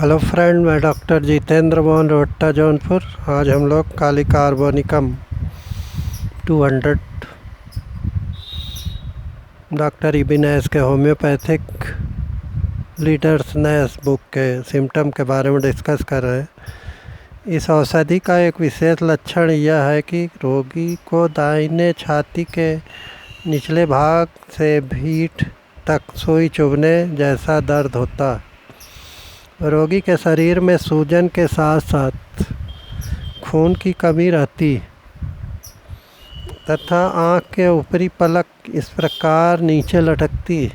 Hello friend, मैं doctor Jitendra Mohan रोहट्टा Jaunpur. आज हम लोग काली कार्बोनिकम 200 डॉक्टर इबिनेस के होम्योपैथिक लीडर्स नैस बुक के सिम्टम के बारे में डिस्कस कर रहे हैं। इस औषधि का एक विशेष लक्षण यह है कि रोगी को दाहिने छाती के निचले भाग से भीठ तक सुई चुभने जैसा दर्द होता है। रोगी के शरीर में सूजन के साथ साथ खून की कमी रहती तथा आँख के ऊपरी पलक इस प्रकार नीचे लटकती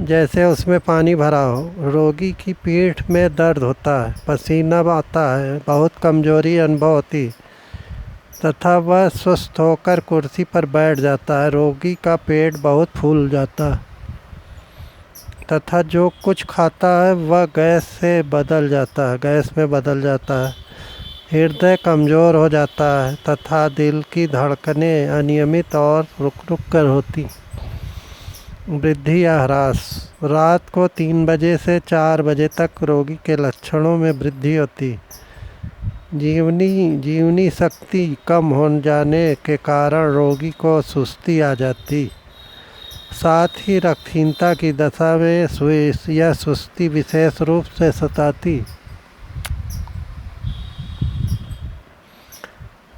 जैसे उसमें पानी भरा हो। रोगी की पीठ में दर्द होता है, पसीना आता है, बहुत कमजोरी अनुभव होती तथा वह सुस्त होकर कुर्सी पर बैठ जाता है। रोगी का पेट बहुत फूल जाता है तथा जो कुछ खाता है वह गैस में बदल जाता है। हृदय कमज़ोर हो जाता है तथा दिल की धड़कनें अनियमित और रुक रुक कर होती। वृद्धि या ह्रास, रात को 3 बजे से 4 बजे तक रोगी के लक्षणों में वृद्धि होती। जीवनी शक्ति कम हो जाने के कारण रोगी को सुस्ती आ जाती। साथ ही रक्तहीनता की दशा में यह सुस्ती विशेष रूप से सताती।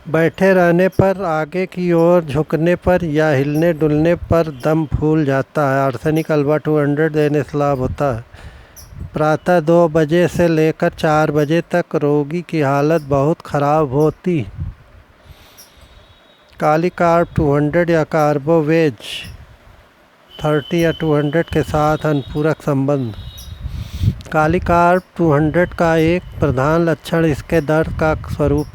बैठे रहने पर, आगे की ओर झुकने पर या हिलने डुलने पर दम फूल जाता है। आर्सेनिक अल्बा 200 देने से लाभ होता है। प्रातः 2 बजे से लेकर 4 बजे तक रोगी की हालत बहुत खराब होती। काली कार्ब 200 या कार्बोवेज 30 या 200 के साथ अनुपूरक संबंध। काली कार्ब 200 का एक प्रधान लक्षण इसके दर्द का स्वरूप।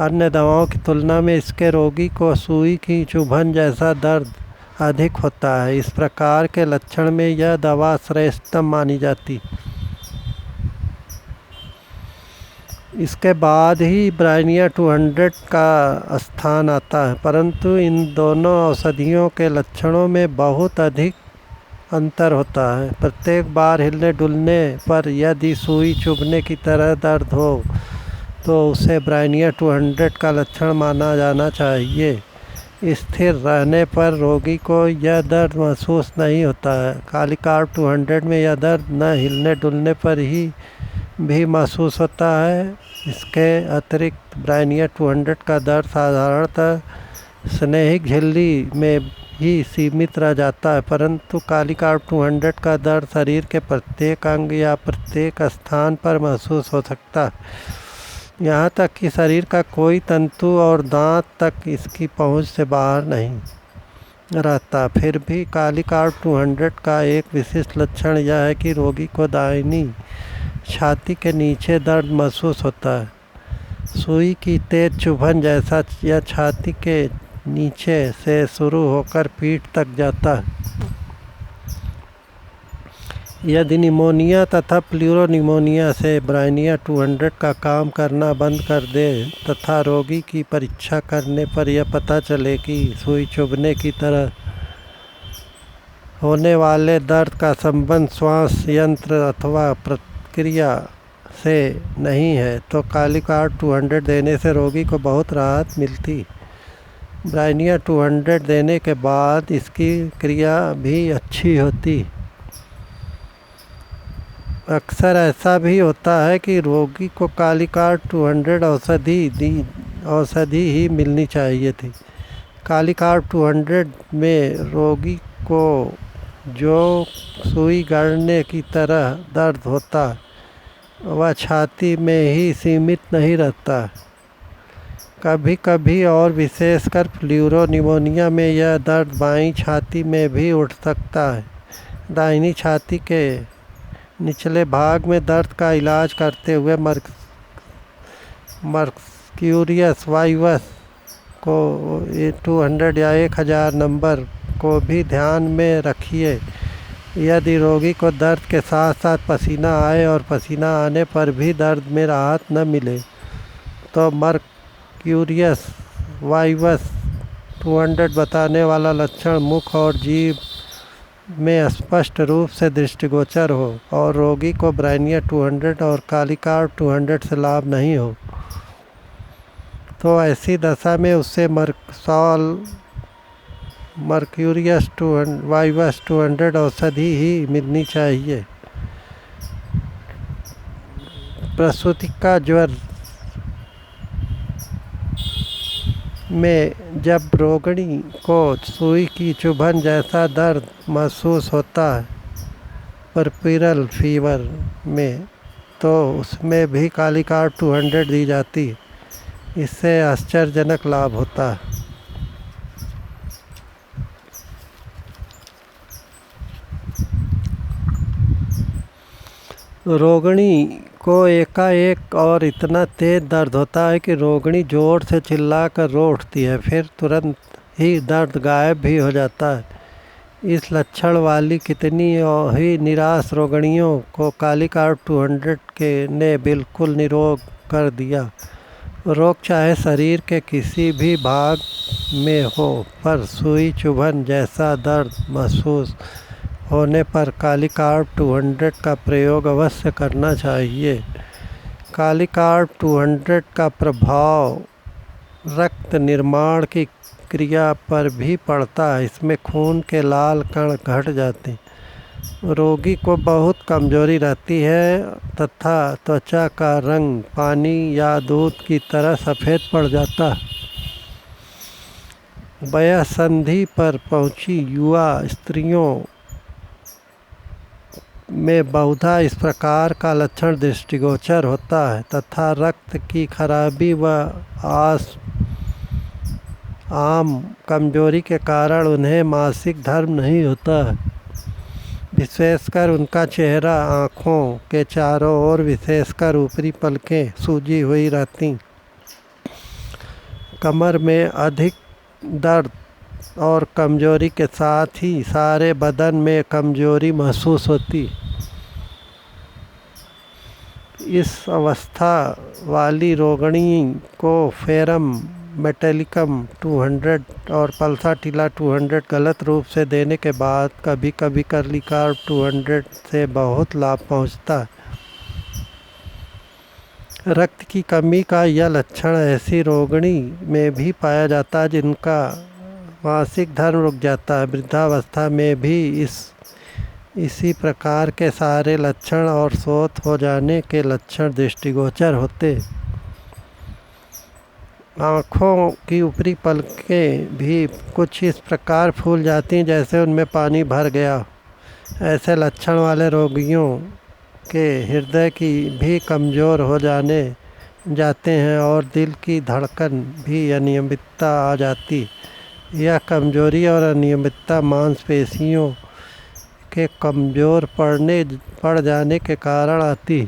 अन्य दवाओं की तुलना में इसके रोगी को सुई की चुभन जैसा दर्द अधिक होता है। इस प्रकार के लक्षण में यह दवा श्रेष्ठतम मानी जाती। इसके बाद ही ब्राइनिया 200 का स्थान आता है, परंतु इन दोनों औषधियों के लक्षणों में बहुत अधिक अंतर होता है। प्रत्येक बार हिलने डुलने पर यदि सुई चुभने की तरह दर्द हो तो उसे ब्राइनिया 200 का लक्षण माना जाना चाहिए। स्थिर रहने पर रोगी को यह दर्द महसूस नहीं होता है। काली कार्ब 200 में यह दर्द न हिलने डुलने पर ही भी महसूस होता है। इसके अतिरिक्त ब्राइनिया 200 का दर्द साधारणतः स्नेहिक झिल्ली में ही सीमित रह जाता है, परंतु काली कार्ब 200 का दर्द शरीर के प्रत्येक अंग या प्रत्येक स्थान पर महसूस हो सकता है। यहाँ तक कि शरीर का कोई तंतु और दांत तक इसकी पहुँच से बाहर नहीं रहता। फिर भी काली कार्ब 200 का एक विशिष्ट लक्षण यह है कि रोगी को दाहिनी छाती के नीचे दर्द महसूस होता है। सुई की तेज चुभन जैसा यह छाती के नीचे से शुरू होकर पीठ तक जाता है। यदि निमोनिया तथा प्लूरोनिमोनिया से ब्राइनिया 200 का काम करना बंद कर दे तथा रोगी की परीक्षा करने पर यह पता चले कि सुई चुभने की तरह होने वाले दर्द का संबंध श्वास यंत्र अथवा प्रक्रिया से नहीं है, तो काली कार्ब 200 देने से रोगी को बहुत राहत मिलती। ब्राइनिया 200 देने के बाद इसकी क्रिया भी अच्छी होती। अक्सर ऐसा भी होता है कि रोगी को काली कार्ब 200 औषधि ही मिलनी चाहिए थी। काली कार्ब 200 में रोगी को जो सुई गड़ने की तरह दर्द होता वह छाती में ही सीमित नहीं रहता। कभी कभी और विशेषकर प्लूरोनिमोनिया में यह दर्द बाईं छाती में भी उठ सकता है। दाहिनी छाती के निचले भाग में दर्द का इलाज करते हुए मर्क्यूरियस वाइवस को 200 या 1000 नंबर को भी ध्यान में रखिए। यदि रोगी को दर्द के साथ साथ पसीना आए और पसीना आने पर भी दर्द में राहत न मिले तो मर्क्यूरियस वाइवस 200 बताने वाला लक्षण मुख और जीभ में स्पष्ट रूप से दृष्टिगोचर हो और रोगी को ब्राइनिया 200 और कालीकार्प 200 से लाभ नहीं हो, तो ऐसी दशा में उससे मर्क्यूरियस 200 वाइवस 200 औषधि ही मिलनी चाहिए। प्रसूति का ज्वर में जब रोगिणी को सुई की चुभन जैसा दर्द महसूस होता है परपिरल फीवर में, तो उसमें भी कालीकार्प 200 दी जाती है। इससे आश्चर्यजनक लाभ होता है। रोगिणी को एकाएक और इतना तेज दर्द होता है कि रोगिणी जोर से चिल्लाकर रो उठती है, फिर तुरंत ही दर्द गायब भी हो जाता है। इस लक्षण वाली कितनी ही निराश रोगिणियों को कालीकार्प 200 ने बिल्कुल निरोग कर दिया। रोग चाहे शरीर के किसी भी भाग में हो, पर सुई चुभन जैसा दर्द महसूस होने पर कालीकार्प 200 का प्रयोग अवश्य करना चाहिए। कालीकार्प 200 का प्रभाव रक्त निर्माण की क्रिया पर भी पड़ता है। इसमें खून के लाल कण घट जाते हैं। रोगी को बहुत कमजोरी रहती है तथा त्वचा का रंग पानी या दूध की तरह सफ़ेद पड़ जाता है। वयःसंधि पर पहुंची युवा स्त्रियों में बहुधा इस प्रकार का लक्षण दृष्टिगोचर होता है तथा रक्त की खराबी व आम कमजोरी के कारण उन्हें मासिक धर्म नहीं होता है। विशेषकर उनका चेहरा, आँखों के चारों ओर विशेषकर ऊपरी पलकें सूजी हुई रहती, कमर में अधिक दर्द और कमजोरी के साथ ही सारे बदन में कमजोरी महसूस होती। इस अवस्था वाली रोगिणी को फेरम मेटेलिकम 200 और पल्साटिला 200 गलत रूप से देने के बाद कभी कभी कालीकार्प 200 से बहुत लाभ पहुंचता है। रक्त की कमी का यह लक्षण ऐसी रोगिणी में भी पाया जाता है जिनका मासिक धर्म रुक जाता है। वृद्धावस्था में भी इसी प्रकार के सारे लक्षण और शोथ हो जाने के लक्षण दृष्टिगोचर होते। आँखों की ऊपरी पलकें भी कुछ इस प्रकार फूल जाती हैं जैसे उनमें पानी भर गया। ऐसे लक्षण वाले रोगियों के हृदय की भी कमज़ोर हो जाते हैं और दिल की धड़कन भी अनियमितता आ जाती। यह कमजोरी और अनियमितता मांसपेशियों के कमज़ोर पड़ जाने के कारण आती।